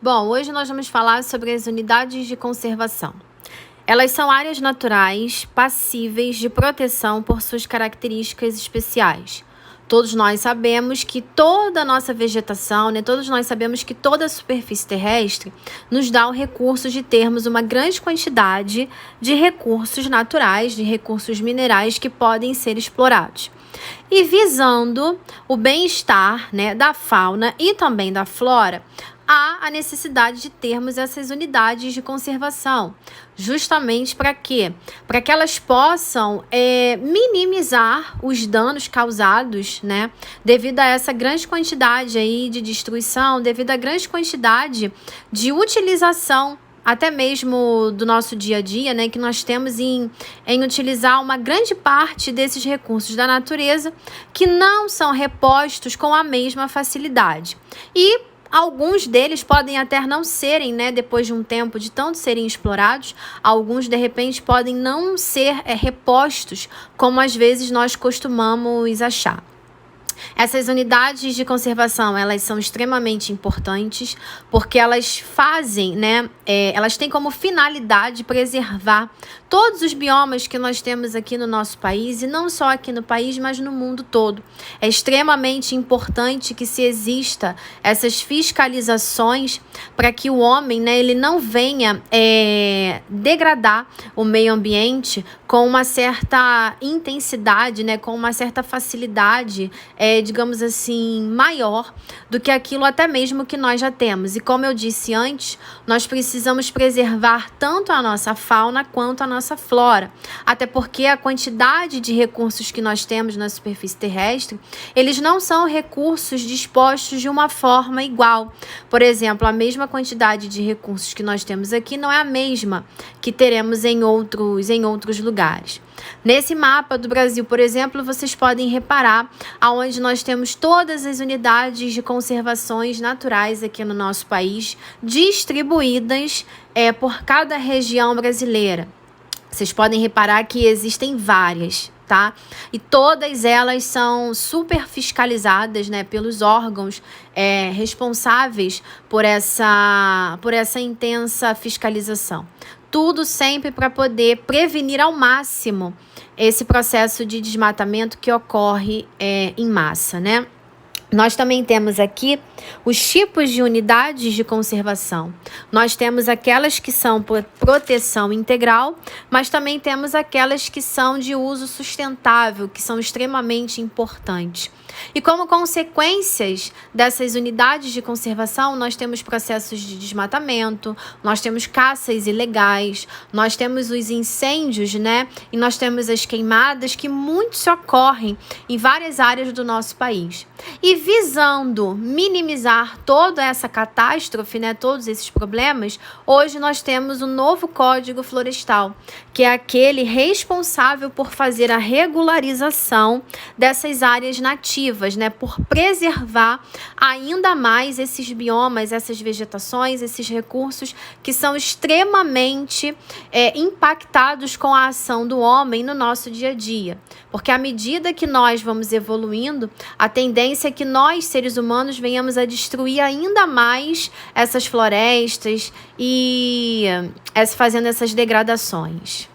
Bom, hoje nós vamos falar sobre as unidades de conservação. Elas são áreas naturais passíveis de proteção por suas características especiais. Todos nós sabemos que toda a nossa vegetação, todos nós sabemos que toda a superfície terrestre nos dá o recurso de termos uma grande quantidade de recursos naturais, de recursos minerais que podem ser explorados. E visando o bem-estar, da fauna e também da flora, há a necessidade de termos essas unidades de conservação, justamente para quê? Para que elas possam minimizar os danos causados, devido a essa grande quantidade aí de destruição, devido à grande quantidade de utilização até mesmo do nosso dia a dia, que nós temos em utilizar uma grande parte desses recursos da natureza que não são repostos com a mesma facilidade. E alguns deles podem até não serem, depois de um tempo de tanto serem explorados, alguns de repente podem não ser repostos como às vezes nós costumamos achar. Essas unidades de conservação, elas são extremamente importantes porque elas fazem, elas têm como finalidade preservar todos os biomas que nós temos aqui no nosso país, e não só aqui no país, mas no mundo todo. É extremamente importante que se exista essas fiscalizações para que o homem, ele não venha degradar o meio ambiente com uma certa intensidade, com uma certa facilidade, digamos assim, maior do que aquilo até mesmo que nós já temos. E como eu disse antes, nós precisamos preservar tanto a nossa fauna quanto a nossa flora, até porque a quantidade de recursos que nós temos na superfície terrestre, eles não são recursos dispostos de uma forma igual. Por exemplo, a mesma quantidade de recursos que nós temos aqui não é a mesma que teremos em outros lugares. Nesse mapa do Brasil, por exemplo, vocês podem reparar aonde nós temos todas as unidades de conservações naturais aqui no nosso país, distribuídas por cada região brasileira. Vocês podem reparar que existem várias, tá? E todas elas são super fiscalizadas, pelos órgãos responsáveis por essa intensa fiscalização. Tudo sempre para poder prevenir ao máximo esse processo de desmatamento que ocorre em massa, Nós também temos aqui os tipos de unidades de conservação. Nós temos aquelas que são por proteção integral, mas também temos aquelas que são de uso sustentável, que são extremamente importantes. E como consequências dessas unidades de conservação, nós temos processos de desmatamento, nós temos caças ilegais, nós temos os incêndios, e nós temos as queimadas que muitos ocorrem em várias áreas do nosso país. E visando minimizar toda essa catástrofe, todos esses problemas, hoje nós temos o novo Código Florestal, que é aquele responsável por fazer a regularização dessas áreas nativas, por preservar ainda mais esses biomas, essas vegetações, esses recursos que são extremamente impactados com a ação do homem no nosso dia a dia. Porque à medida que nós vamos evoluindo, a tendência é que nós, seres humanos, venhamos a destruir ainda mais essas florestas e fazendo essas degradações.